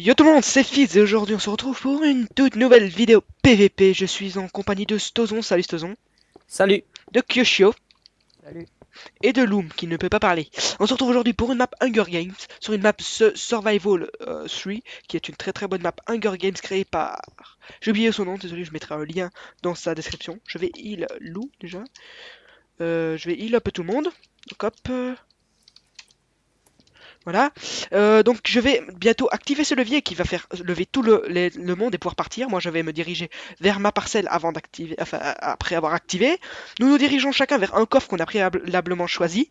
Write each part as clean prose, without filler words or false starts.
Yo tout le monde, c'est Fizz et aujourd'hui on se retrouve pour une toute nouvelle vidéo PVP. Je suis en compagnie de Stozon, salut Stozon, Salut. de Kyoshio Salut. et de Loom qui ne peut pas parler. On se retrouve aujourd'hui pour une map Hunger Games, sur une map Survival 3, qui est une très bonne map Hunger Games créée par... J'ai oublié son nom, désolé, je mettrai un lien dans sa description. Je vais heal Lou déjà. Je vais heal un peu tout le monde. Donc hop, voilà. Donc je vais bientôt activer ce levier qui va faire lever tout le monde et pouvoir partir. Moi je vais me diriger vers ma parcelle avant d'activer, enfin après avoir activé. Nous nous dirigeons chacun vers un coffre qu'on a préalablement choisi.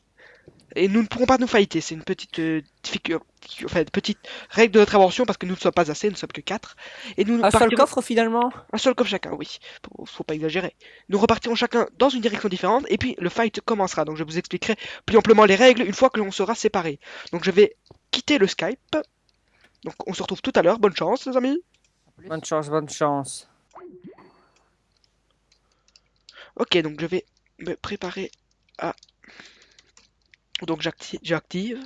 Et nous ne pourrons pas nous fighter. C'est une petite, enfin, petite règle de notre invention parce que nous ne sommes pas assez, nous ne sommes que 4. Et nous Un seul partirons coffre finalement? un seul coffre chacun, oui. Faut pas exagérer. Nous repartirons chacun dans une direction différente et puis le fight commencera. Donc je vous expliquerai plus amplement les règles une fois que l'on sera séparés. Donc je vais quitter le Skype. Donc on se retrouve tout à l'heure. Bonne chance les amis. Bonne chance, bonne chance. Ok, donc je vais me préparer à... Donc j'active.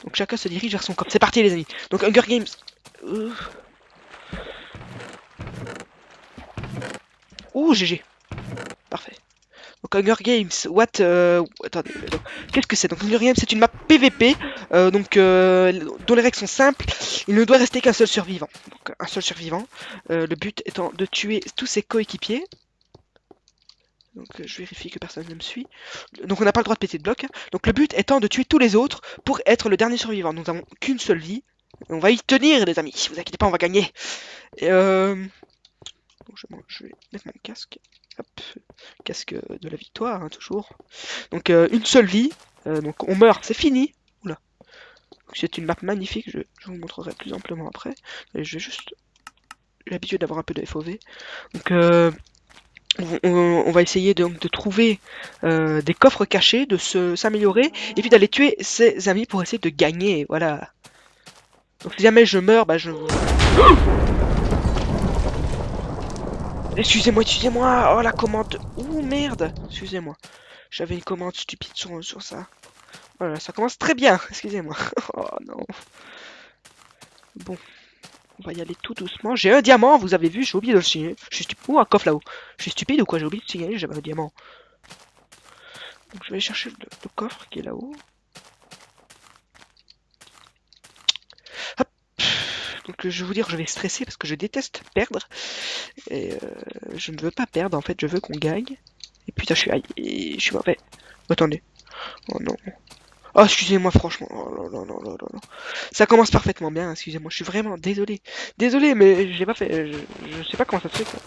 Donc chacun se dirige vers son coffre. C'est parti les amis. Donc Hunger Games. Euh, Ouh, GG. Parfait. Donc Hunger Games, attendez, qu'est-ce que c'est? Donc Hunger Games, c'est une map PVP, dont les règles sont simples. Il ne doit rester qu'un seul survivant. Donc un seul survivant. Le but étant de tuer tous ses coéquipiers. Donc je vérifie que personne ne me suit. Donc on n'a pas le droit de péter de bloc, hein. Donc le but étant de tuer tous les autres pour être le dernier survivant. Nous n'avons qu'une seule vie. On va y tenir les amis, vous inquiétez pas, on va gagner. Et donc, je vais mettre mon casque. Hop, casque de la victoire, hein, toujours. Donc une seule vie. Donc on meurt, c'est fini. Oula. C'est une map magnifique, je vous montrerai plus amplement après. Et je vais juste... J'ai l'habitude d'avoir un peu de FOV. Donc on va essayer donc de trouver des coffres cachés, de s'améliorer, et puis d'aller tuer ses amis pour essayer de gagner, voilà. Donc si jamais je meurs, bah je... Excusez-moi, excusez-moi, oh la commande... Ouh merde, excusez-moi. J'avais une commande stupide sur ça. Voilà, ça commence très bien, excusez-moi. Oh non. Bon, on va y aller tout doucement. J'ai un diamant, vous avez vu, j'ai oublié de le signaler. Je suis stupide. Ouh, un coffre là-haut. Je suis stupide ou quoi? J'ai oublié de signaler, j'avais un diamant. Donc je vais chercher le coffre qui est là-haut. Hop. Donc je vais vous dire, je vais stresser parce que je déteste perdre. Et je ne veux pas perdre, en fait, je veux qu'on gagne. Et putain, je suis mauvais. Attendez. Oh non. Oh, excusez-moi, franchement. Oh là là là là là là. Ça commence parfaitement bien, excusez-moi. Je suis vraiment désolé. Désolé, mais j'ai pas fait. Je sais pas comment ça se fait, quoi.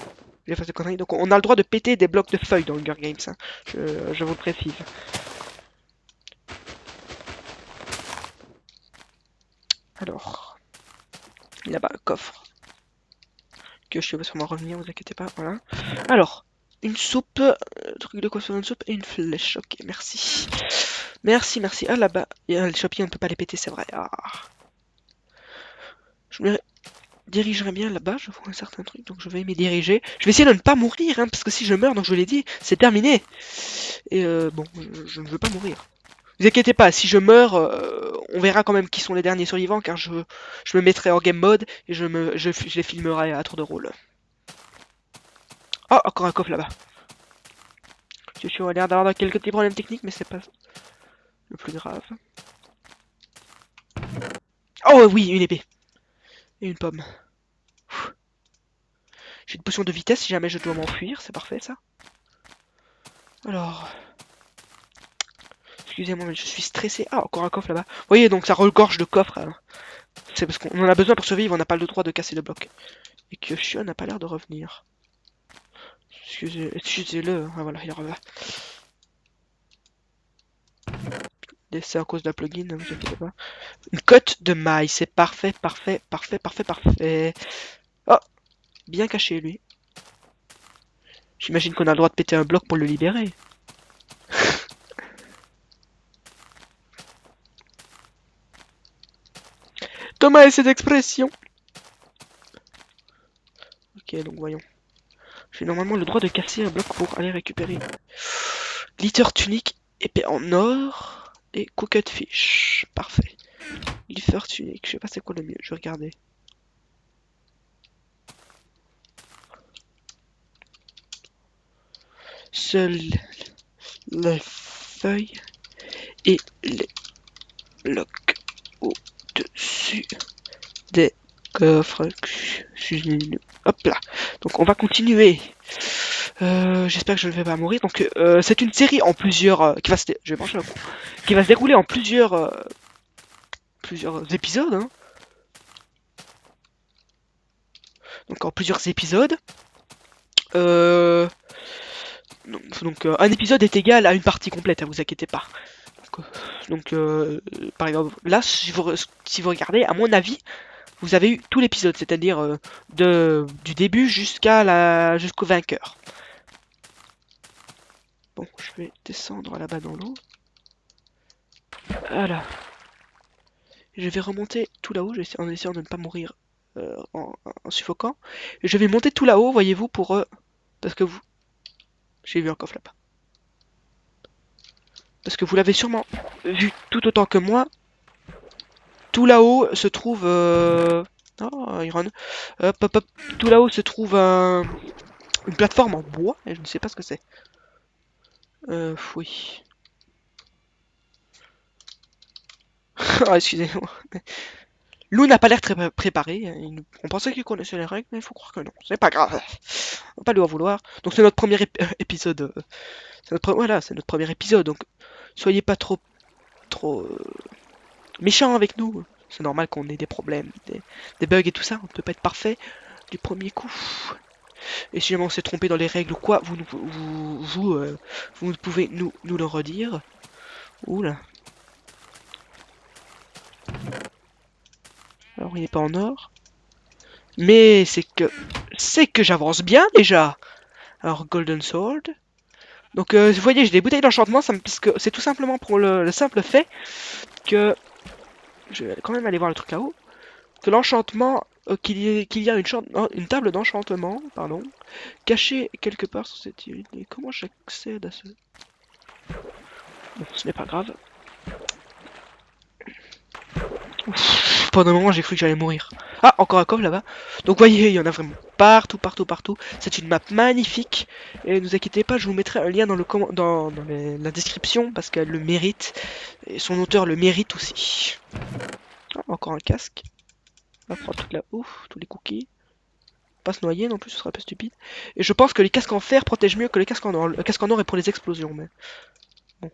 J'ai fait cette connerie. Donc, on a le droit de péter des blocs de feuilles dans Hunger Games, hein. Je vous le précise. Alors, là-bas, le coffre. Que je vais sûrement revenir, vous inquiétez pas. Voilà. Alors, une soupe, truc de quoi faire une soupe et une flèche. Ok, merci. Merci, merci. Ah, là-bas, les champignons, on ne peut pas les péter, c'est vrai. Ah. Je me dirigerai bien là-bas, je vois un certain truc, donc je vais m'y diriger. Je vais essayer de ne pas mourir, hein, parce que si je meurs, donc je l'ai dit, c'est terminé. Et bon, je ne veux pas mourir. Vous inquiétez pas, si je meurs, on verra quand même qui sont les derniers survivants, car je me mettrai en game mode et je les filmerai à tour de rôle. Oh, encore un coffre là-bas. Je suis l'air d'avoir quelques petits problèmes techniques, mais c'est pas le plus grave. Oh oui, une épée. Et une pomme. J'ai une potion de vitesse si jamais je dois m'enfuir, c'est parfait ça. Alors... Excusez-moi, mais je suis stressé. Ah, encore un coffre là-bas. Vous voyez, donc ça regorge de coffres, hein. C'est parce qu'on en a besoin pour survivre, on n'a pas le droit de casser le bloc. Et que Shion n'a pas l'air de revenir. Excusez-le. Ah voilà, il revient. C'est à cause d'un plugin, ne vous inquiétez pas. Une cote de maille, c'est parfait, parfait, parfait, parfait, parfait. Oh, bien caché lui. J'imagine qu'on a le droit de péter un bloc pour le libérer. Thomas et ses expressions. Ok, donc voyons. J'ai normalement le droit de casser un bloc pour aller récupérer. Glitter tunique. épée en or et cooked fish. Parfait. Lifer tunique, je sais pas c'est quoi le mieux, je vais regarder. Seules les feuilles et les blocs au-dessus des coffres. Hop là. Donc on va continuer. J'espère que je ne vais pas mourir. Donc c'est une série en plusieurs je vais manger un coup. Qui va se dérouler en plusieurs épisodes. Hein. Donc en plusieurs épisodes. Euh, un épisode est égal à une partie complète, hein, vous inquiétez pas. Par exemple, là, si vous regardez, à mon avis, vous avez eu tout l'épisode, c'est-à-dire du début jusqu'au vainqueur. Bon, je vais descendre là-bas dans l'eau. Voilà. Je vais remonter tout là-haut, en essayant de ne pas mourir en suffoquant. Et je vais monter tout là-haut, voyez-vous, parce que vous... J'ai vu un coffre là-bas. Parce que vous l'avez sûrement vu tout autant que moi. Tout là-haut se trouve... Oh, Iron. Hop, hop, hop. Tout là-haut se trouve une plateforme en bois, et je ne sais pas ce que c'est. Oui. Ah, excusez-moi. Lou n'a pas l'air très préparé. On pensait qu'il connaissait les règles, mais il faut croire que non. C'est pas grave. On va pas lui en vouloir. Donc c'est notre premier épisode. Voilà, c'est notre premier épisode. Donc soyez pas trop méchants avec nous. C'est normal qu'on ait des problèmes, des bugs et tout ça. On ne peut pas être parfait du premier coup. Et si jamais on s'est trompé dans les règles ou quoi, vous pouvez nous le redire. Oula. Alors il n'est pas en or. Mais c'est que j'avance bien déjà. Alors Golden Sword. Donc vous voyez, j'ai des bouteilles d'enchantement, puisque c'est tout simplement pour le simple fait que je vais quand même aller voir le truc là-haut. Que l'enchantement, qu'il y a une table d'enchantement, pardon, cachée quelque part sur cette île. Et comment j'accède à ce... Bon, ce n'est pas grave. Pendant un moment, j'ai cru que j'allais mourir. Ah, encore un coffre là-bas. Donc, voyez, il y en a vraiment partout, partout, partout. C'est une map magnifique. Et ne vous inquiétez pas, je vous mettrai un lien dans la description parce qu'elle le mérite. Et son auteur le mérite aussi. Ah, encore un casque. On va prendre tout là. Ouf, tous les cookies. Pas se noyer non plus, ce serait un peu stupide. Et je pense que les casques en fer protègent mieux que les casques en or. Le casque en or est pour les explosions, mais. Bon.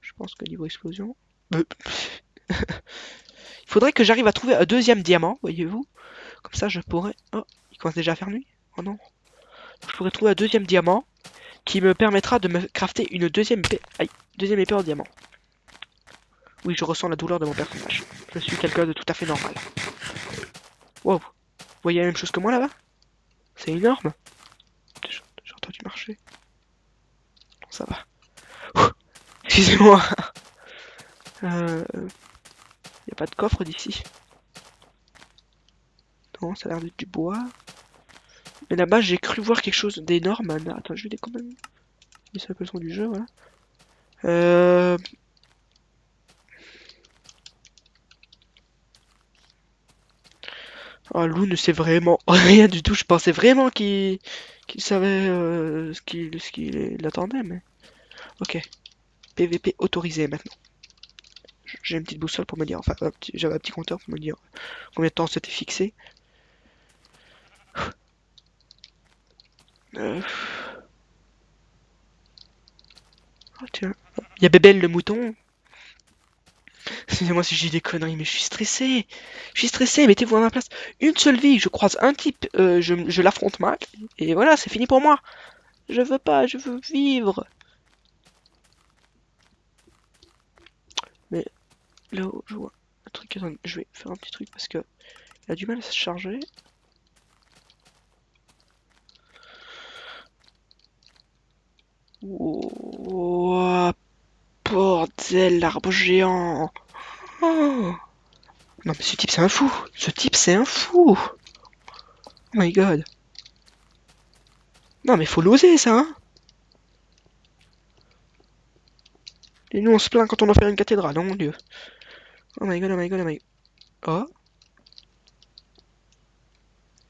Je pense que niveau explosion. Il faudrait que j'arrive à trouver un deuxième diamant, voyez-vous. Comme ça, je pourrais... Oh, il commence déjà à faire nuit. Oh non. Je pourrais trouver un deuxième diamant qui me permettra de me crafter une deuxième épée. Aïe, deuxième épée en diamant. Oui, je ressens la douleur de mon personnage. Je suis quelqu'un de tout à fait normal. Wow. Vous voyez la même chose que moi là-bas? C'est énorme. J'ai entendu marcher. Non, ça va. Ouh, excusez-moi. Y a pas de coffre d'ici. Non, ça a l'air d'être du bois. Mais là-bas, j'ai cru voir quelque chose d'énorme. Attends, je vais quand même... C'est le son du jeu, voilà. Oh, Lou ne sait vraiment rien du tout. Je pensais vraiment qu'il savait ce qu'il attendait, mais... Ok. PVP autorisé maintenant. J'ai une petite boussole pour me dire... Enfin, j'avais un petit compteur pour me dire combien de temps c'était fixé. Oh, tiens. Il y a Bébel le mouton. Excusez-moi si je dis des conneries, mais je suis stressé. Je suis stressé, mettez-vous à ma place. Une seule vie, je croise un type, je l'affronte mal, et voilà, c'est fini pour moi. Je veux pas, je veux vivre. Mais là-haut, je vois un truc. Attends, je vais faire un petit truc parce que il a du mal à se charger. Oh, bordel, l'arbre géant. Oh. Non mais ce type c'est un fou. Ce type c'est un fou. Oh my god. Non mais faut l'oser ça, hein. Et nous on se plaint quand on doit faire une cathédrale, oh mon dieu. Oh my god, oh my god, oh my god. Oh.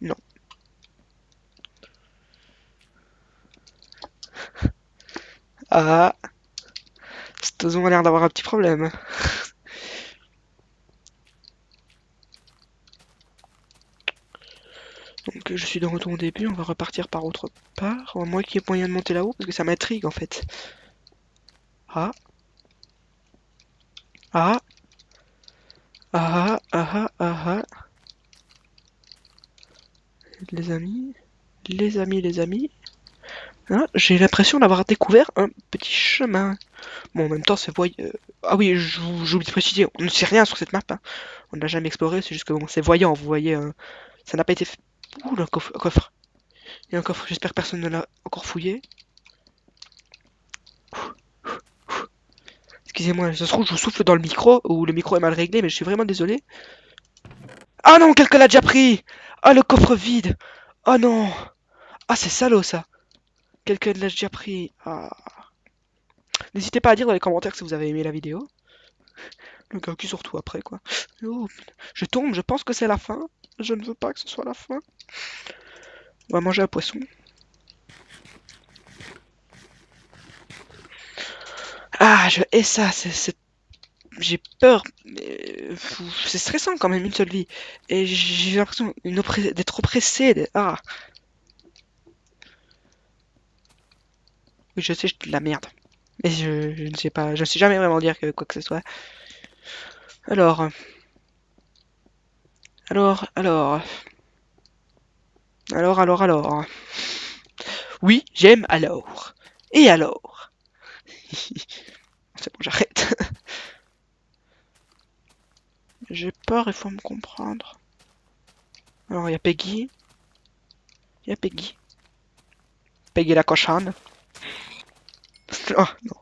Non. Ah. Cette zone a l'air d'avoir un petit problème. Donc je suis de retour au début, on va repartir par autre part. À moins qu'il y ait moyen de monter là-haut, parce que ça m'intrigue en fait. Ah. Ah. Ah. Ah. Ah. Ah. Les amis. Les amis, les amis. Ah, j'ai l'impression d'avoir découvert un petit chemin. Bon, en même temps, c'est voyant. Ah oui, j'oublie de préciser, on ne sait rien sur cette map, hein. On ne l'a jamais exploré, c'est juste que bon, c'est voyant, vous voyez. Ça n'a pas été fait. Ouh, le coffre, un coffre. Il y a un coffre, j'espère que personne ne l'a encore fouillé. Excusez-moi, ça se trouve, je vous souffle dans le micro, ou le micro est mal réglé, mais je suis vraiment désolé. Ah non, quelqu'un l'a déjà pris! Ah, le coffre vide! Oh non! Ah, c'est salaud ça! Quelqu'un l'a déjà pris. Ah. N'hésitez pas à dire dans les commentaires si vous avez aimé la vidéo. Le gars qui surtout après quoi. Oh, je tombe, je pense que c'est la fin. Je ne veux pas que ce soit la fin. On va manger un poisson. Ah, je hais ça, j'ai peur. C'est stressant quand même une seule vie. Et j'ai l'impression d'être oppressé. Ah, oui, je sais, je dis de la merde. Mais je ne sais pas, je ne sais jamais vraiment dire quoi que ce soit. Alors, alors. Alors. Oui, j'aime alors. Et alors? C'est bon, j'arrête. J'ai peur, il faut me comprendre. Alors, il y a Peggy. Il y a Peggy. Peggy la cochonne. Oh, non.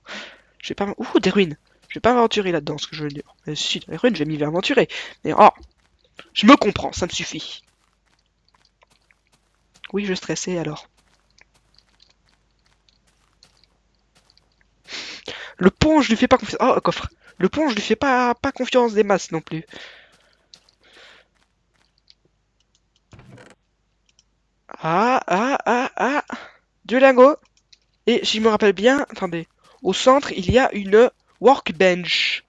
Je vais pas... Ouh, des ruines. Je vais pas m'aventurer là-dedans, ce que je veux dire. Mais si, dans les ruines, je vais m'y aventurer. Mais oh, je me comprends, ça me suffit. Oui, je stressais alors. Le pont, je lui fais pas confiance. Oh, un coffre. Le pont, je lui fais pas confiance des masses non plus. Ah. Deux lingots. Et si je me rappelle bien, attendez. Au centre, il y a une workbench.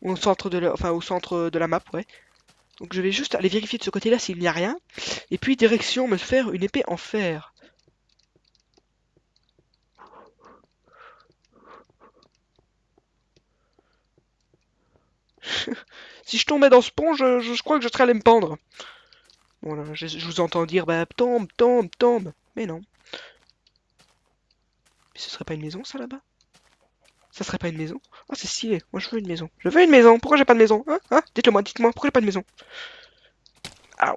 Au centre de au centre de la map, ouais. Donc je vais juste aller vérifier de ce côté-là s'il n'y a rien. Et puis direction me faire une épée en fer. Si je tombais dans ce pont, je crois que je serais allé me pendre. Voilà, je vous entends dire, bah tombe. Mais non. Mais ce serait pas une maison ça là-bas? Ça serait pas une maison? Ah c'est stylé, moi je veux une maison. Je veux une maison, pourquoi j'ai pas de maison? Hein? Dites-le moi, dites-moi, pourquoi j'ai pas de maison? Ah,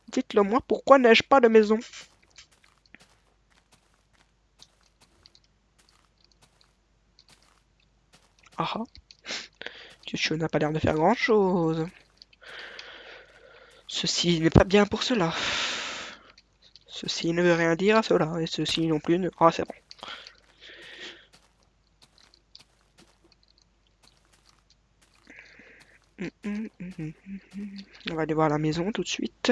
dites-le moi, pourquoi n'ai-je pas de maison? Ah ah. Tutu n'a pas l'air de faire grand-chose. Ceci n'est pas bien pour cela. Ceci ne veut rien dire à cela, et ceci non plus ne... Ah c'est bon. On va aller voir la maison tout de suite.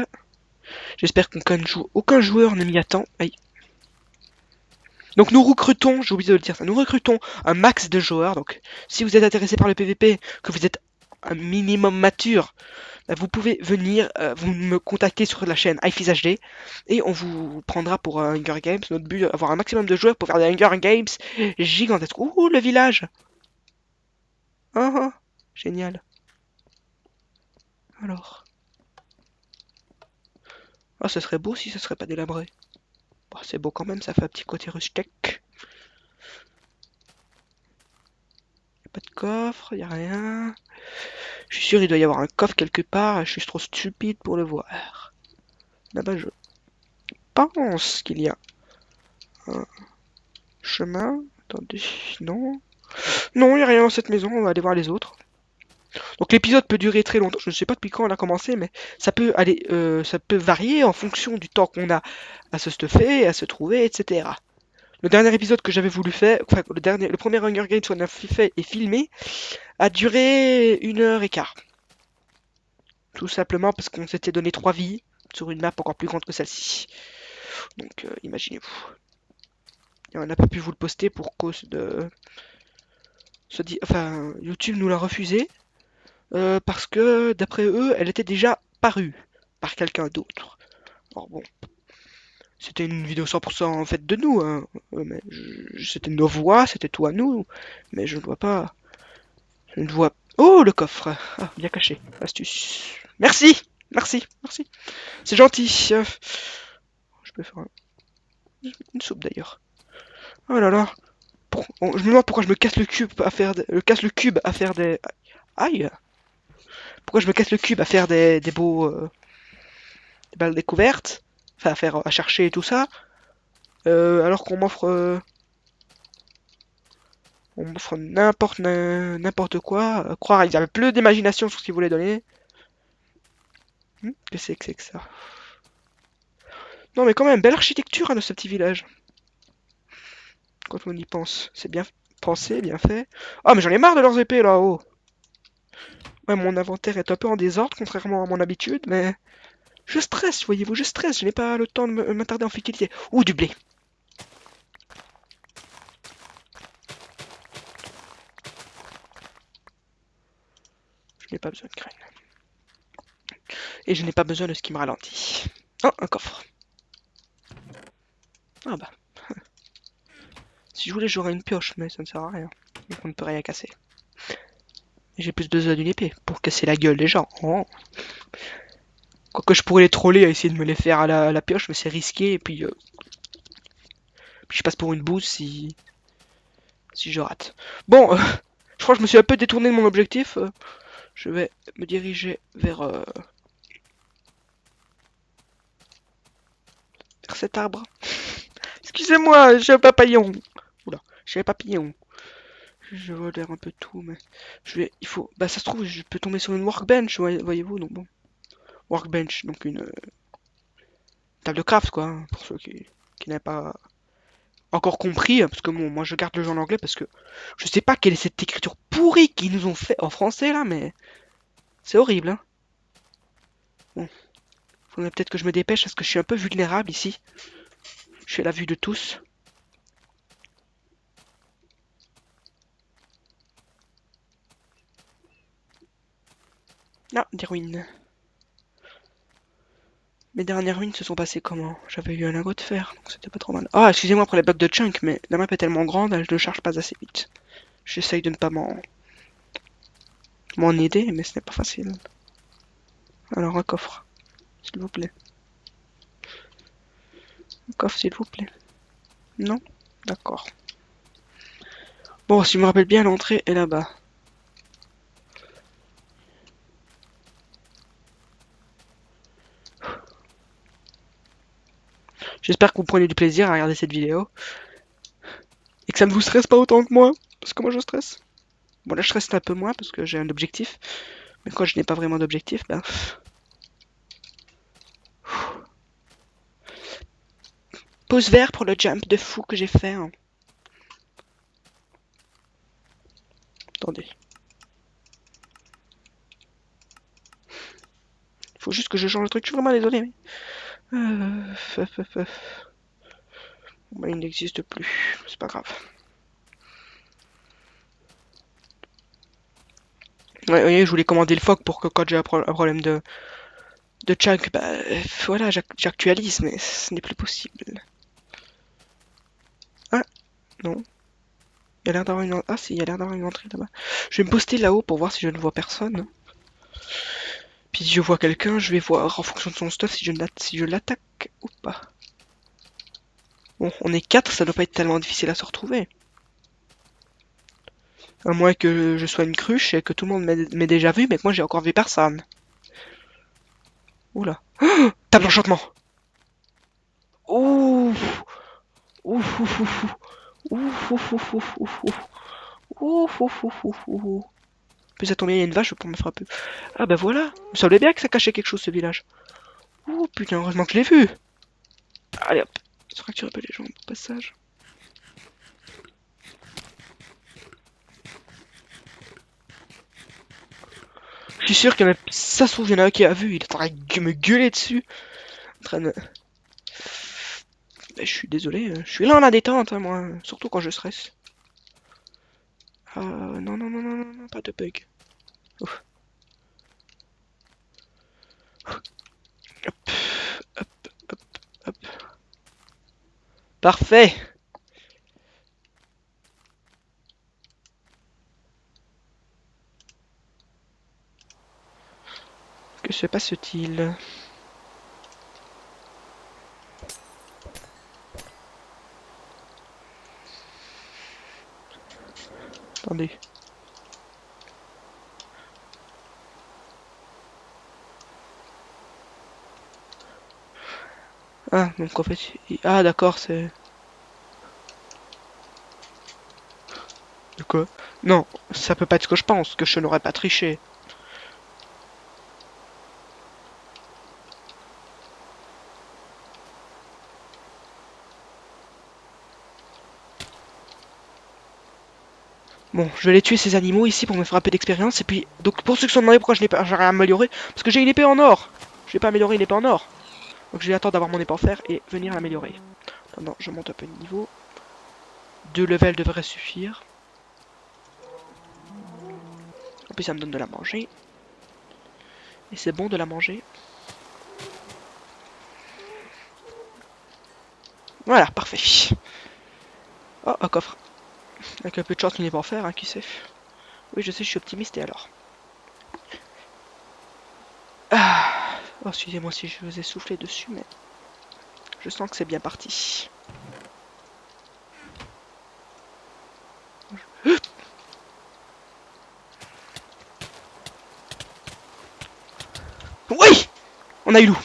J'espère qu'aucun joueur ne m'y attend. Aïe. Donc nous recrutons, j'ai oublié de le dire ça, nous recrutons un max de joueurs. Donc si vous êtes intéressé par le PVP, que vous êtes un minimum mature, vous pouvez venir, vous me contacter sur la chaîne iFizHD et on vous prendra pour un Hunger Games. Notre but, avoir un maximum de joueurs pour faire des Hunger Games gigantesques. Ouh, le village! Ah, génial. Alors. Ah, ce serait beau si ce serait pas délabré. Bah, c'est beau quand même, ça fait un petit côté rustique. Pas de coffre, y a rien. Je suis sûr il doit y avoir un coffre quelque part, je suis trop stupide pour le voir. Là-bas je pense qu'il y a un chemin. Attendez, non. Non, il n'y a rien dans cette maison, on va aller voir les autres. Donc l'épisode peut durer très longtemps, je ne sais pas depuis quand on a commencé, mais ça peut aller, ça peut varier en fonction du temps qu'on a à se stuffer, à se trouver, etc. le dernier épisode que j'avais voulu faire, enfin le premier Hunger Games qu'on a fait et filmé, a duré 1 h 15. Tout simplement parce qu'on s'était donné 3 vies sur une map encore plus grande que celle-ci. Donc imaginez-vous. Et on n'a pas pu vous le poster pour cause de... Enfin, YouTube nous l'a refusé. Parce que, d'après eux, elle était déjà parue par quelqu'un d'autre. Alors bon, c'était une vidéo 100% en fait de nous, hein. Mais c'était nos voix, c'était tout à nous. Mais je ne vois pas... Je ne vois... Oh, le coffre. Ah, bien caché. Astuce. Merci. Merci. Merci. C'est gentil. Je peux faire une soupe d'ailleurs. Oh là là. Je me demande pourquoi je me casse le cube à faire des... Aïe. Pourquoi je me casse le cube à faire des beaux... des balles découvertes. Enfin, à chercher et tout ça. Alors qu'on m'offre... on m'offre n'importe quoi. Croire qu'ils avaient plus d'imagination sur ce qu'ils voulaient donner. Qu'est-ce que c'est que ça? Non mais quand même, belle architecture hein, de ce petit village. Quand on y pense. C'est bien pensé, bien fait. Ah mais j'en ai marre de leurs épées là-haut. Ouais, mon inventaire est un peu en désordre, contrairement à mon habitude, mais... Je stresse, voyez-vous, je stresse. Je n'ai pas le temps de m'attarder en futilité. Ouh, du blé. Je n'ai pas besoin de graines. Et je n'ai pas besoin de ce qui me ralentit. Oh, un coffre. Ah bah. Si je voulais, j'aurais une pioche, mais ça ne sert à rien. Donc on ne peut rien casser. Et j'ai plus besoin d'une épée pour casser la gueule des gens. Oh. Quoique je pourrais les troller à essayer de me les faire à la pioche, mais c'est risqué. Et puis je passe pour une bouse si je rate. Bon, je crois que je me suis un peu détourné de mon objectif. Je vais me diriger vers cet arbre. Excusez-moi, j'ai un papillon. Oula, j'ai un papillon. Je vois l'air un peu tout, mais il faut, bah ça se trouve, je peux tomber sur une workbench, voyez-vous, donc bon. Workbench, donc une table de craft, quoi, hein, pour ceux qui n'avaient pas encore compris, hein, parce que bon, moi je garde le jeu en anglais parce que je sais pas quelle est cette écriture pourrie qu'ils nous ont fait en français là, mais c'est horrible, hein. Bon, faudrait peut-être que je me dépêche parce que je suis un peu vulnérable ici. Je suis à la vue de tous. Ah, des ruines. Mes dernières ruines se sont passées comment? J'avais eu un lingot de fer, donc c'était pas trop mal. Ah, excusez-moi pour les blocs de chunk, mais la map est tellement grande, elle ne charge pas assez vite. J'essaye de ne pas m'en aider, mais ce n'est pas facile. Alors, un coffre, s'il vous plaît. Un coffre, s'il vous plaît. Non? D'accord. Bon, si je me rappelle bien, l'entrée est là-bas. J'espère que vous prenez du plaisir à regarder cette vidéo. Et que ça ne vous stresse pas autant que moi. Parce que moi, je stresse. Bon, là, je stresse un peu moins parce que j'ai un objectif. Mais quand je n'ai pas vraiment d'objectif, ben... Pause vert pour le jump de fou que j'ai fait. Hein. Attendez. Faut juste que je change le truc. Je suis vraiment désolé. Mais... Bon, il n'existe plus. C'est pas grave. Ouais, voyez, je voulais commander le phoque pour que quand j'ai un problème de chunk, bah voilà, j'actualise, mais ce n'est plus possible. Ah, non. Il y a l'air d'avoir une... Ah si, il y a l'air d'avoir une entrée là-bas. Je vais me poster là-haut pour voir si je ne vois personne. Puis si je vois quelqu'un, je vais voir en fonction de son stuff si je l'attaque ou pas. Bon, on est 4, ça doit pas être tellement difficile à se retrouver. À moins que je sois une cruche et que tout le monde m'ait déjà vu, mais que moi j'ai encore vu personne. Oula. Oh, table d'enchantement. Ouh. Ouh. Ouh. Ouh. Puis ça tombe bien, il y a une vache pour me frapper. Ah bah voilà. Vous savez bien que ça cachait quelque chose ce village. Ouh putain, heureusement que je l'ai vu. Allez hop. Se fracture un peu les jambes au passage. Je suis sûr qu'il y en a... Ça se trouve, il y en a un qui a vu, il est en train de me gueuler dessus. En train de... Je suis désolé, je suis là en la détente, hein, moi. Surtout quand je stresse. Non, non, non, non, non, non, pas de bug. Ouf. Hop, hop, hop, hop. Parfait. Que se passe-t-il? Attendez. Ah, donc en fait... Ah, d'accord, c'est... De quoi? Non, ça peut pas être ce que je pense, que je n'aurais pas triché. Bon, je vais aller tuer ces animaux ici pour me faire un peu d'expérience. Et puis, donc pour ceux qui se sont demandés pourquoi je n'ai pas j'ai rien amélioré, parce que j'ai une épée en or. Je vais pas améliorer une épée en or. Donc je vais attendre d'avoir mon épée en fer et venir l'améliorer. Non, je monte un peu de niveau. 2 levels devraient suffire. En plus, ça me donne de la manger. Et c'est bon de la manger. Voilà, parfait. Oh, un coffre. Avec un peu de chance qu'il n'est pas en fer, hein, qui sait. Oui, je sais, je suis optimiste et alors. Ah. Oh, excusez-moi si je vous ai soufflé dessus, mais je sens que c'est bien parti. Oui! On a eu loup.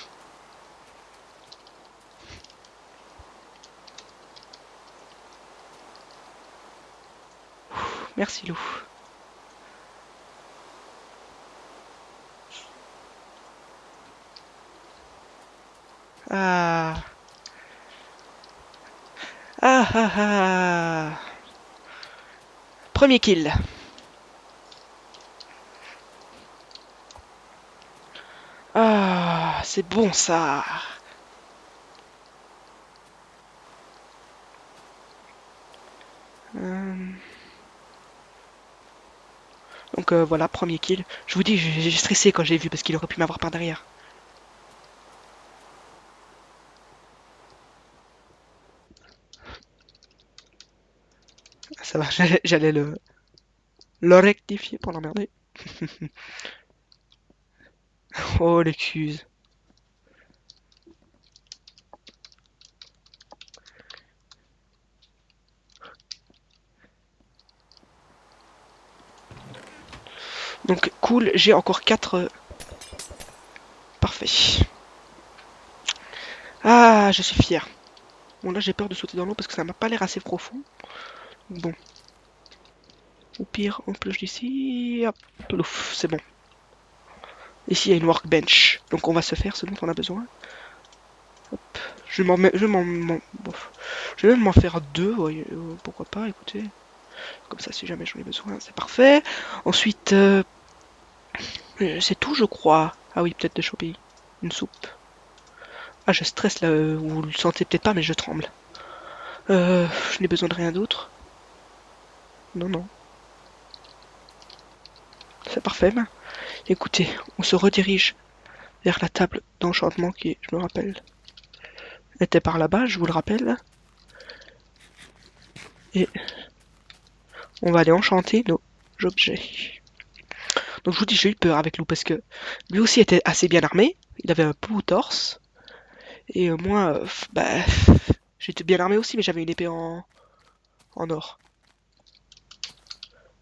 Merci loup. Ah. Ah ah ah. Premier kill. Ah, c'est bon ça. Euh, Donc voilà, premier kill. Je vous dis, j'ai stressé quand j'ai vu parce qu'il aurait pu m'avoir par derrière. Ça va, j'allais le rectifier pour l'emmerder. Oh l'excuse. Donc cool, j'ai encore 4. Parfait. Ah, je suis fier. Bon là j'ai peur de sauter dans l'eau parce que ça m'a pas l'air assez profond. Bon. Au pire, on plonge d'ici. Hop, plouf, c'est bon. Ici il y a une workbench. Donc on va se faire ce dont on a besoin. Hop. Je vais je vais même m'en faire 2, ouais, pourquoi pas, écoutez. Comme ça si jamais j'en ai besoin, c'est parfait. Ensuite, c'est tout je crois. Ah oui, peut-être de choper une soupe. Ah je stresse là, vous le sentez peut-être pas mais je tremble. Je n'ai besoin de rien d'autre. Non, non. C'est parfait. Ben. Écoutez, on se redirige vers la table d'enchantement qui, je me rappelle, était par là-bas, je vous le rappelle. Et on va aller enchanter nos objets. Donc je vous dis, j'ai eu peur avec Lou parce que lui aussi était assez bien armé. Il avait un pou au torse. Et moi, bah, j'étais bien armé aussi, mais j'avais une épée en or.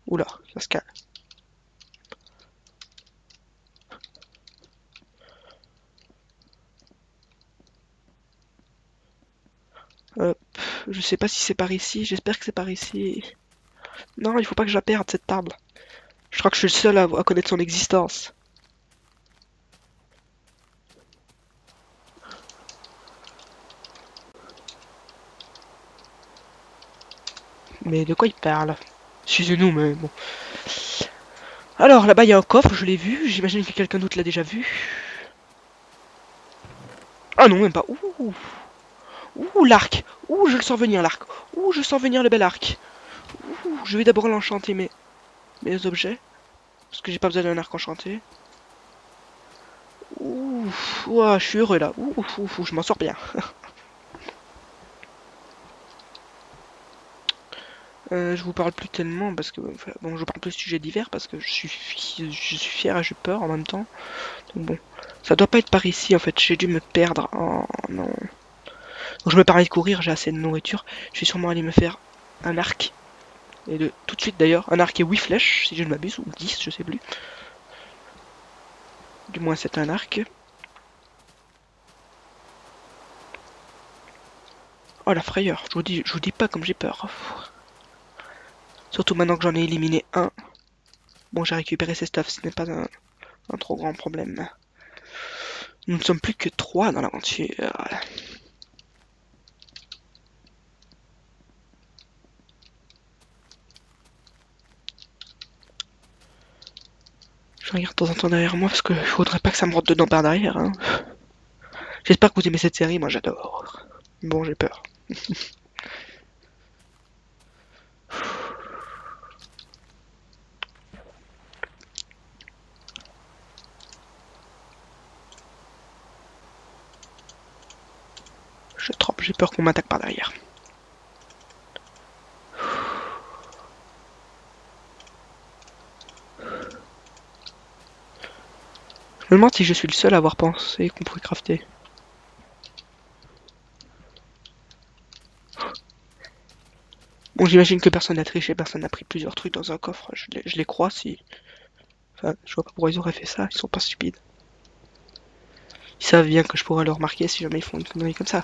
Oula, ça se calme. Hop, je sais pas si c'est par ici, j'espère que c'est par ici. Non, il faut pas que je la perde cette table. Je crois que je suis le seul à connaître son existence. Mais de quoi il parle? Excusez-nous, mais bon. Alors, là-bas, il y a un coffre, je l'ai vu. J'imagine que quelqu'un d'autre l'a déjà vu. Ah non, même pas. Ouh, ouh, l'arc. Ouh, je le sens venir, l'arc. Ouh, je sens venir le bel arc. Ouh, je vais d'abord l'enchanter, mes objets. Parce que j'ai pas besoin d'un arc enchanté. Ouh, ouah, je suis heureux, là. Ouh, je m'en sors bien. Je vous parle plus tellement parce que enfin, bon, je parle plus de sujets divers parce que je suis fier et j'ai peur en même temps. Donc bon, ça doit pas être par ici en fait. J'ai dû me perdre. Oh non. Donc je me permets de courir. J'ai assez de nourriture. Je vais sûrement aller me faire un arc et de tout de suite d'ailleurs un arc et 8 flèches si je ne m'abuse ou 10, je sais plus. Du moins c'est un arc. Oh la frayeur. Je vous dis pas comme j'ai peur. Surtout maintenant que j'en ai éliminé un. Bon, j'ai récupéré ces stuffs. Ce n'est pas un trop grand problème. Nous ne sommes plus que 3 dans l'aventure. Je regarde de temps en temps derrière moi parce que faudrait pas que ça me rentre dedans par derrière. Hein. J'espère que vous aimez cette série, moi j'adore. Bon, j'ai peur. J'ai peur qu'on m'attaque par derrière. Je me demande si je suis le seul à avoir pensé qu'on pouvait crafter. Bon, j'imagine que personne n'a triché, personne n'a pris plusieurs trucs dans un coffre. Je les crois si. Enfin, je vois pas pourquoi ils auraient fait ça, ils sont pas stupides. Ils savent bien que je pourrais le remarquer si jamais ils font une connerie comme ça.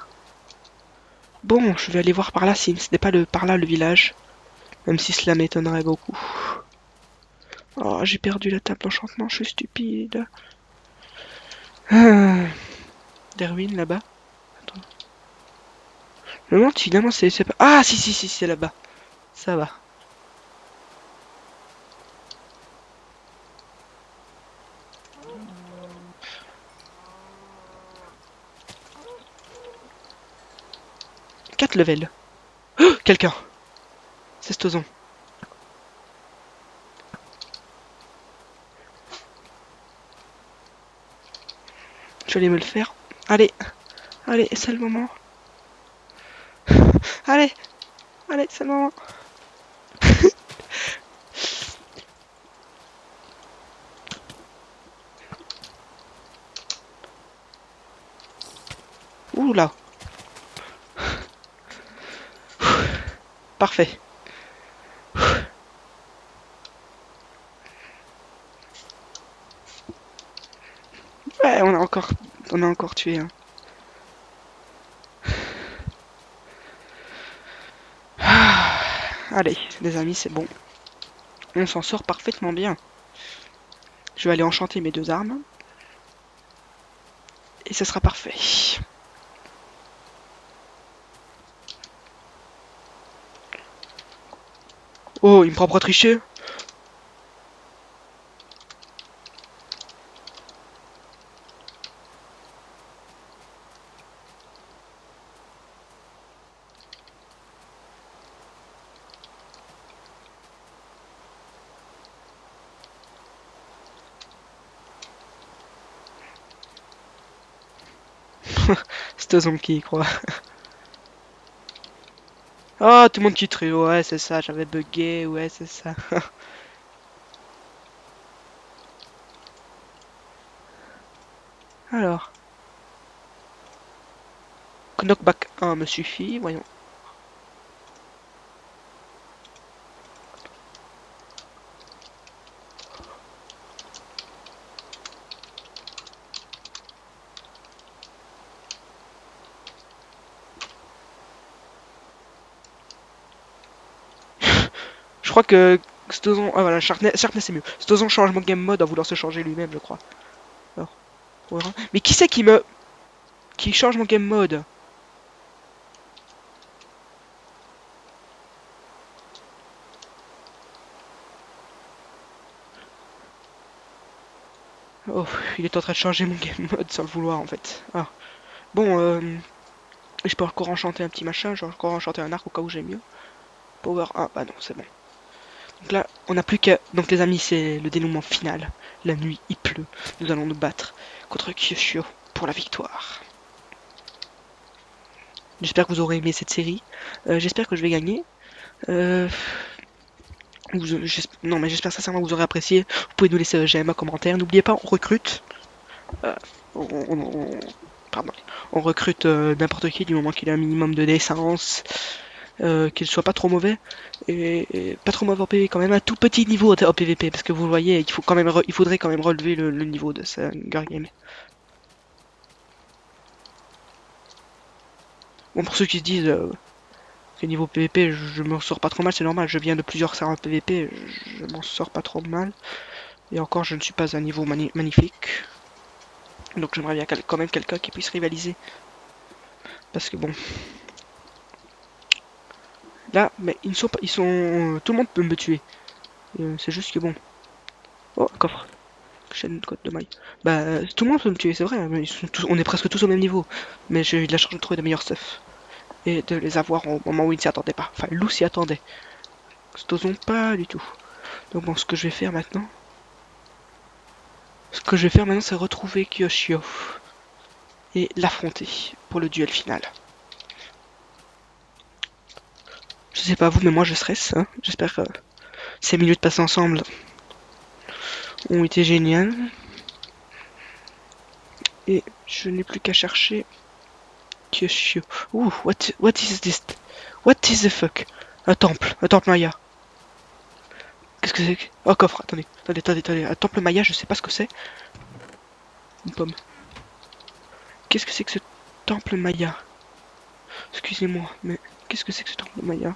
Bon, je vais aller voir par là si ce n'est pas par là le village. Même si cela m'étonnerait beaucoup. Oh, j'ai perdu la table d'enchantement, je suis stupide. Ah, des ruines là-bas. Attends. Je me demande si finalement c'est pas. Ah, si, c'est là-bas. Ça va. Quatre levels. Oh, quelqu'un. C'est Stozon. Je vais aller me le faire. Allez, allez, c'est le moment. Allez, allez, c'est le moment. Ouh là. Parfait. Ouais, on a encore tué. Hein. Allez, les amis, c'est bon. On s'en sort parfaitement bien. Je vais aller enchanter mes deux armes. Et ce sera parfait. Oh, il me prend pour tricher. Stozon qui y croit. Oh, tout le monde qui tue. Ouais, c'est ça, j'avais bugué. Ouais, c'est ça. Alors, knockback 1 me suffit. Voyons. Je crois que Stozon. Ah voilà, Sharpness c'est mieux. Stozon change mon game mode en voulant se changer lui-même, je crois. Alors, voilà. Mais qui c'est qui change mon game mode? Oh, il est en train de changer mon game mode sans le vouloir en fait. Ah. Bon, je peux encore enchanter un petit machin, genre encore enchanter un arc au cas où j'ai mieux. Power 1, bah non, c'est bon. Donc là, on n'a plus qu'à... Donc les amis, c'est le dénouement final. La nuit, il pleut. Nous allons nous battre contre Kyosho pour la victoire. J'espère que vous aurez aimé cette série. J'espère que je vais gagner. Non, mais j'espère sincèrement que vous aurez apprécié. Vous pouvez nous laisser un j'aime, un commentaire. N'oubliez pas, on recrute. Euh, pardon. On recrute n'importe qui du moment qu'il a un minimum de décence. Qu'il soit pas trop mauvais et pas trop mauvais en PV, quand même un tout petit niveau en PVP, parce que vous le voyez, il faudrait quand même relever le niveau de ce Hunger Game. Bon, pour ceux qui se disent que niveau PVP je m'en sors pas trop mal, c'est normal, je viens de plusieurs serveurs PVP, je m'en sors pas trop mal, et encore je ne suis pas à un niveau magnifique, donc j'aimerais bien quand même quelqu'un qui puisse rivaliser, parce que bon, là, mais ils sont pas, tout le monde peut me tuer, c'est juste que bon, oh, coffre. Chaîne code de maille. Bah, tout le monde peut me tuer, c'est vrai, mais on est presque tous au même niveau. Mais j'ai eu de la chance de trouver de meilleurs stuff. Et de les avoir au moment où ils ne s'y attendaient pas. Enfin, Lou s'y attendait. Stozon pas du tout. Donc bon, ce que je vais faire maintenant... c'est retrouver Kyoshio. Et l'affronter pour le duel final. Je sais pas vous, mais moi je stresse. Hein. J'espère que ces minutes passées ensemble ont été géniales. Et je n'ai plus qu'à chercher Kyoshio. Ouh, what is this? What is the fuck? Un temple maya. Qu'est-ce que c'est que... Oh, coffre, attendez. Un temple maya, je sais pas ce que c'est. Une pomme. Qu'est-ce que c'est que ce temple maya? Excusez-moi, mais qu'est-ce que c'est que ce temple maya?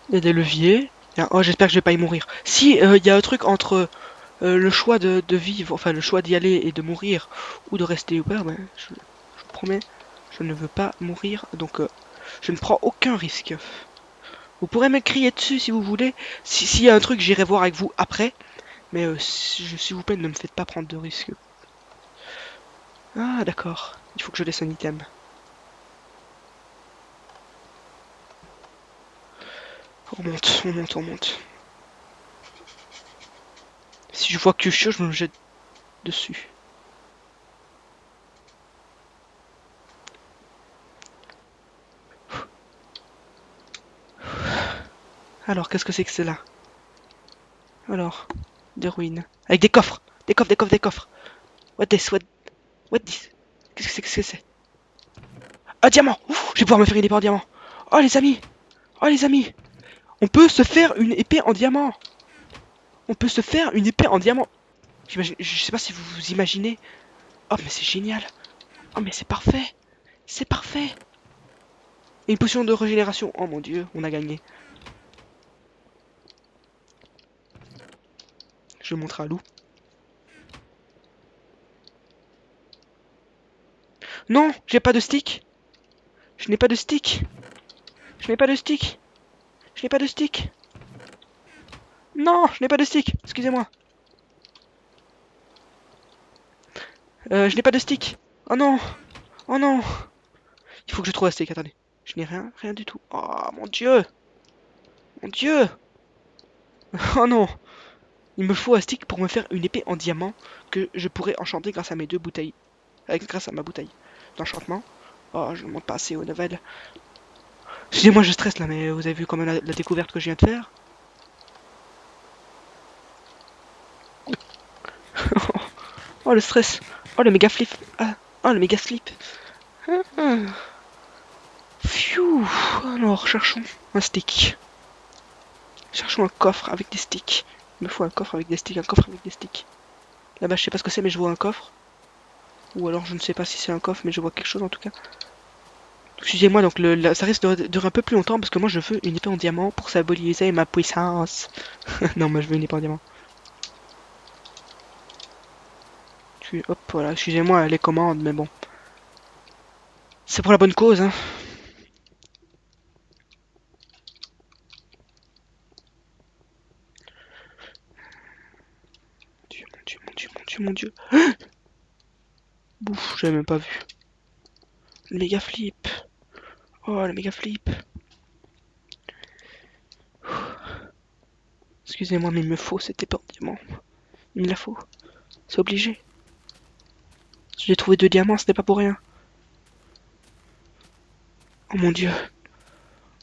Il y a des leviers. Oh, j'espère que je vais pas y mourir. Si, il y a un truc entre le choix de vivre, enfin le choix d'y aller et de mourir, ou de rester ouvert, ben, je vous promets, je ne veux pas mourir, donc je ne prends aucun risque. Vous pourrez me crier dessus si vous voulez. S'il y a un truc, j'irai voir avec vous après. Mais s'il vous plaît, ne me faites pas prendre de risques. Ah, d'accord. Il faut que je laisse un item. On monte. Si je vois que je me jette dessus. Alors, qu'est-ce que c'est que c'est là? Alors, des ruines. Avec des coffres. Des coffres. What this? What this? Qu'est-ce que c'est? Un diamant! Ouf, je vais pouvoir me faire une épée en diamant. Oh les amis! Oh les amis! On peut se faire une épée en diamant! On peut se faire une épée en diamant! Je sais pas si vous vous imaginez. Oh mais c'est génial! Oh mais c'est parfait! C'est parfait! Et une potion de régénération. Oh mon dieu, on a gagné. Je vais montrer à Lou. Non, j'ai pas de stick. Je n'ai pas de stick. Je n'ai pas de stick. Je n'ai pas de stick. Non, je n'ai pas de stick. Excusez-moi. Je n'ai pas de stick. Oh non. Oh non. Il faut que je trouve un stick. Attendez. Je n'ai rien du tout. Oh mon dieu. Mon dieu. Oh non. Il me faut un stick pour me faire une épée en diamant que je pourrais enchanter grâce à mes deux bouteilles. Grâce à ma bouteille d'enchantement. Oh, je ne monte pas assez au level. Excusez-moi, je stresse là, mais vous avez vu quand même la découverte que je viens de faire. Oh le stress. Oh le méga flip. Ah. Oh le méga slip. Pfiou. Alors, cherchons un stick. Cherchons un coffre avec des sticks. Il me faut un coffre avec des sticks, un coffre avec des sticks. Là-bas, je sais pas ce que c'est, mais je vois un coffre. Ou alors, je ne sais pas si c'est un coffre, mais je vois quelque chose en tout cas. Excusez-moi, donc ça risque de durer un peu plus longtemps parce que moi je veux une épée en diamant pour symboliser ma puissance. Non, moi je veux une épée en diamant. Hop, voilà, excusez-moi les commandes, mais bon. C'est pour la bonne cause, hein. Dieu, mon Dieu, mon Dieu, mon Dieu, mon Dieu. Bouf, j'avais même pas vu. Le méga flip. Oh, le méga flip. Excusez-moi, mais il me faut cet épée en diamant. Il me la faut. C'est obligé. Si j'ai trouvé 2 diamants, ce n'est pas pour rien. Oh mon Dieu.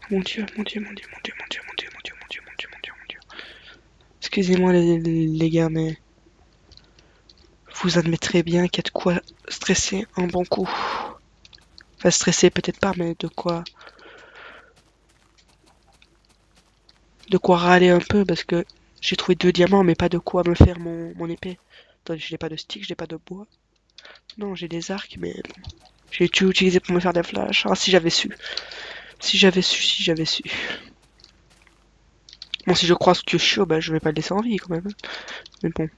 Mon Dieu, mon Dieu, mon Dieu, mon Dieu, mon Dieu, mon Dieu, mon Dieu, mon Dieu, mon Dieu, mon Dieu, mon Dieu. Excusez-moi les gars, mais vous admettrez bien qu'il y a de quoi stresser un bon coup. Enfin, stresser peut-être pas, mais de quoi râler un peu parce que j'ai trouvé 2 diamants, mais pas de quoi me faire mon épée. Attendez, je n'ai pas de stick, je n'ai pas de bois. Non, j'ai des arcs, mais bon. J'ai tout utilisé pour me faire des flashs. Ah, si j'avais su. Si j'avais su, si j'avais su. Bon, si je croise Kyosho, bah, je vais pas le laisser en vie quand même. Mais bon,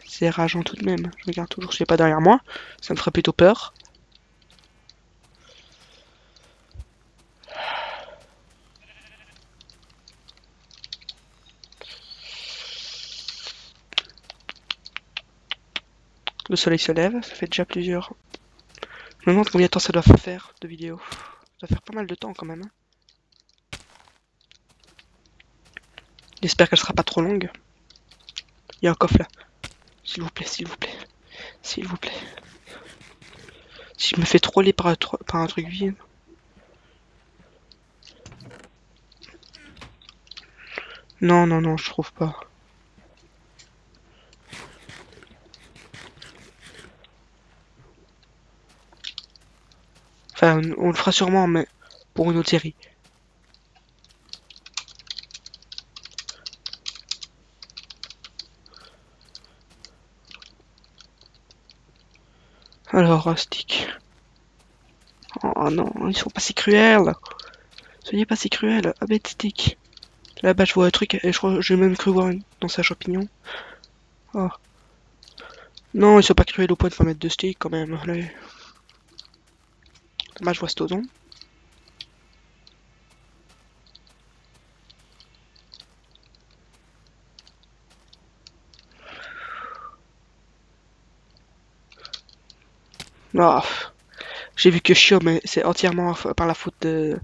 c'est rageant tout de même. Je regarde toujours si il n'est pas derrière moi. Ça me ferait plutôt peur. Le soleil se lève, ça fait déjà plusieurs. Je me demande combien de temps ça doit faire de vidéo. Ça doit faire pas mal de temps quand même. Hein. J'espère qu'elle sera pas trop longue. Il y a un coffre là. S'il vous plaît, s'il vous plaît. S'il vous plaît. Si je me fais troller par un truc vide. Non, non, non, je trouve pas. Enfin, on le fera sûrement, mais pour une autre série. Alors, stick. Oh non, ils sont pas si cruels. Soyez pas si cruels. Ah, bête stick. Là-bas, je vois un truc, et je crois j'ai même cru voir dans sa champignon. Oh. Non, ils sont pas cruels au point de pas mettre de stick quand même. Allez. Là, je vois Stodon. Oh. J'ai vu Kyoshio, mais c'est entièrement par la faute de...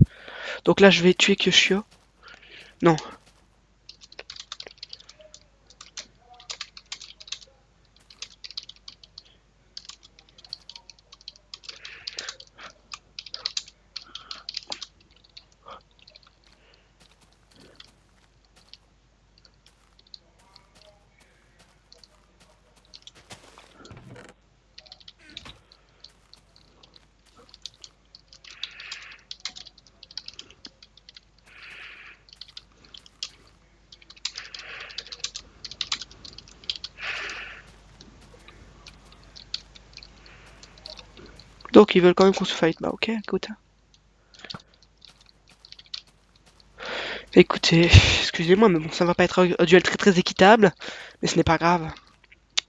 Donc là, je vais tuer Kyoshio. Non. Donc ils veulent quand même qu'on se fight. Bah ok, écoute. Écoutez, excusez-moi, mais bon, ça va pas être un duel très très équitable. Mais ce n'est pas grave.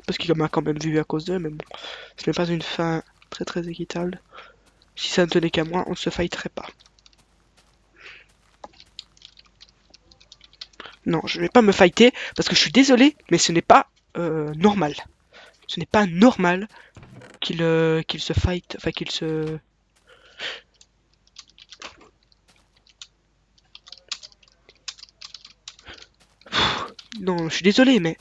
Parce qu'il m'a quand même vu à cause d'eux, mais bon. Ce n'est pas une fin très très équitable. Si ça ne tenait qu'à moi, on ne se fighterait pas. Non, je vais pas me fighter, parce que je suis désolé, mais ce n'est pas normal. Ce n'est pas normal qu'il se fight, enfin qu'il se... Non, je suis désolé, mais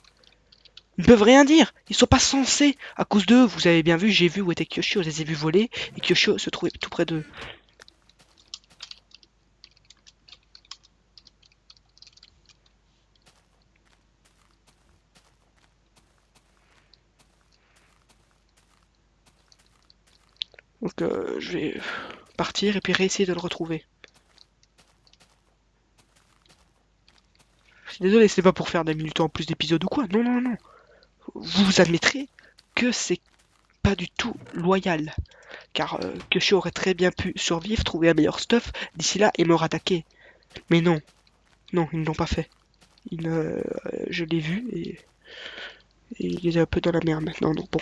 ils ne peuvent rien dire. Ils sont pas censés. À cause d'eux, vous avez bien vu, j'ai vu où était Kyoshio, je les ai vus voler, et Kyoshio se trouvait tout près d'eux. Donc je vais partir et puis réessayer de le retrouver. Je suis désolé, c'est pas pour faire des minutes en plus d'épisodes ou quoi. Non, non, non. Vous admettrez que c'est pas du tout loyal. Car Kyoshi aurait très bien pu survivre, trouver un meilleur stuff d'ici là et me rattaquer. Mais non, non, ils ne l'ont pas fait. Je l'ai vu et il est un peu dans la merde maintenant. Donc bon,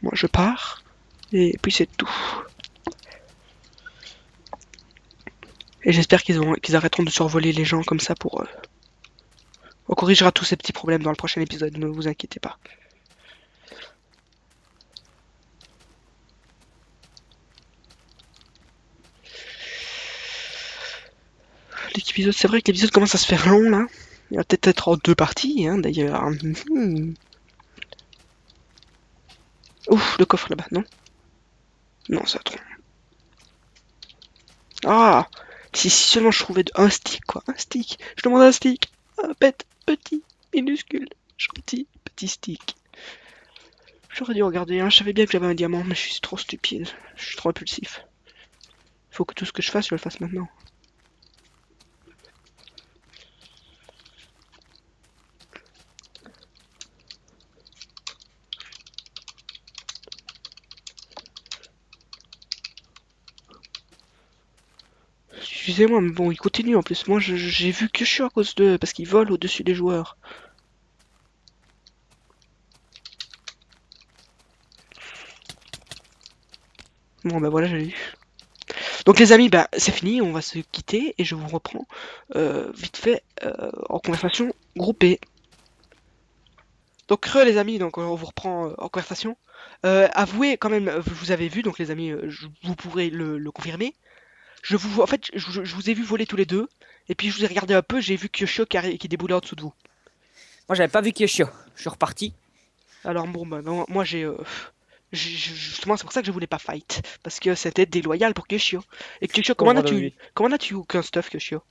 moi je pars et puis c'est tout. Et j'espère qu'ils arrêteront de survoler les gens comme ça pour... On corrigera tous ces petits problèmes dans le prochain épisode, ne vous inquiétez pas. l'épisode, c'est vrai que l'épisode commence à se faire long là. Il va peut-être être en 2 parties, hein, d'ailleurs. Ouf, le coffre là-bas, non? Non, ça trop. Ah! Si seulement je trouvais un stick, quoi. Un stick. Je demande un stick. Un petit, minuscule, gentil, petit stick. J'aurais dû regarder, hein. Je savais bien que j'avais un diamant, mais je suis trop stupide. Je suis trop impulsif. Faut que tout ce que je fasse, je le fasse maintenant. Excusez-moi, mais bon, il continue en plus. Moi, j'ai vu que je suis à cause d'eux, parce qu'ils volent au-dessus des joueurs. Bon, bah voilà, j'ai eu. Donc les amis, bah c'est fini, on va se quitter et je vous reprends vite fait en conversation groupée. Donc les amis, donc on vous reprend en conversation. Avouez quand même, vous avez vu, donc les amis, vous pourrez le confirmer. En fait, je vous ai vu voler tous les deux, et puis je vous ai regardé un peu, j'ai vu Kyosho qui déboulait en dessous de vous. Moi, j'avais pas vu Kyosho. Je suis reparti. Alors bon, bah, moi justement, c'est pour ça que je voulais pas fight, parce que c'était déloyal pour Kyosho. Et Kyosho, Pauvre de lui. comment n'as-tu aucun stuff, Kyosho?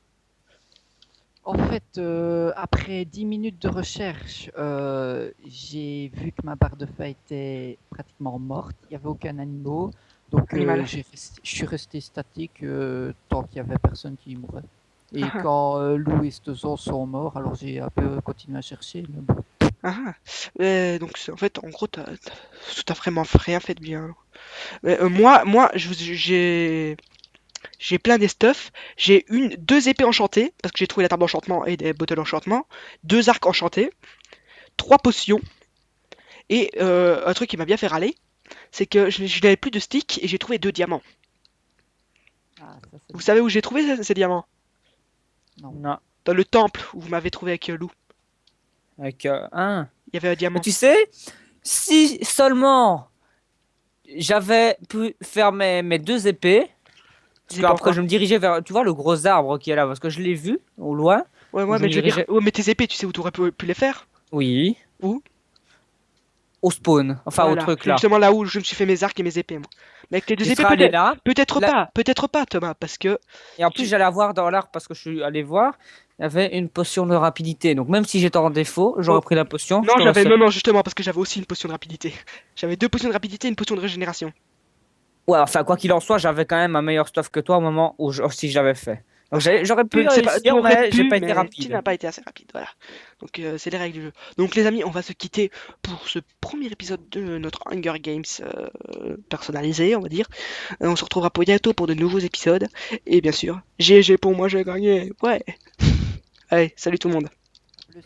En fait, après 10 minutes de recherche, j'ai vu que ma barre de feu était pratiquement morte. Il n'y avait aucun animal. Donc, Animal. je suis resté statique tant qu'il n'y avait personne qui mourait. Et Ah, quand Lou et Stezon sont morts, alors j'ai un peu continué à chercher. Mais bon. ah, ah. Donc en fait, en gros, t'as vraiment rien fait de bien. Moi, j'ai plein des stuff. J'ai deux épées enchantées parce que j'ai trouvé la table d'enchantement et des bottles d'enchantement, deux arcs enchantés, trois potions et un truc qui m'a bien fait râler, c'est que je n'avais plus de stick et j'ai trouvé deux diamants. Ah, ça, c'est Vous bien. savez où j'ai trouvé ces diamants? Non. Non. Dans le temple où vous m'avez trouvé avec Lou. Avec un. Il y avait un Mais diamant. tu sais, si seulement j'avais pu faire mes deux épées, parce Des épées en qu'après quoi? je me dirigeais vers, tu vois, le gros arbre qui est là, parce que je l'ai vu au loin. Ouais, Donc ouais, je me mais je veux dire, dirigeais, ouais, mais tes épées, tu sais où tu aurais pu les faire? oui, Où? au spawn, enfin au Voilà, truc c'est là. justement là où je me suis fait mes arcs et mes épées, moi. Mais avec tes deux Tu épées, seras allé là, là, peut-être pas, Thomas, parce que et en plus tu... j'allais avoir dans l'arbre, parce que je suis allé voir, il y avait une potion de rapidité. Donc même si j'étais en défaut, j'aurais Oh, pris la potion, je non, t'aurais sauvé. non, justement, parce que j'avais aussi une potion de rapidité. J'avais deux potions de rapidité et une potion de régénération. Ouais, enfin, quoi qu'il en soit, j'avais quand même un meilleur stuff que toi au moment où si j'avais fait. Donc j'aurais pu C'est pas, tu réussir, aurais mais j'ai pu, pas été mais tu rapide. n'as pas été assez rapide, voilà. Donc c'est les règles du jeu. Donc les amis, on va se quitter pour ce premier épisode de notre Hunger Games personnalisé, on va dire. On se retrouvera pour bientôt pour de nouveaux épisodes. Et bien sûr, GG pour moi, j'ai gagné. Ouais. Allez, salut tout le monde. Plus.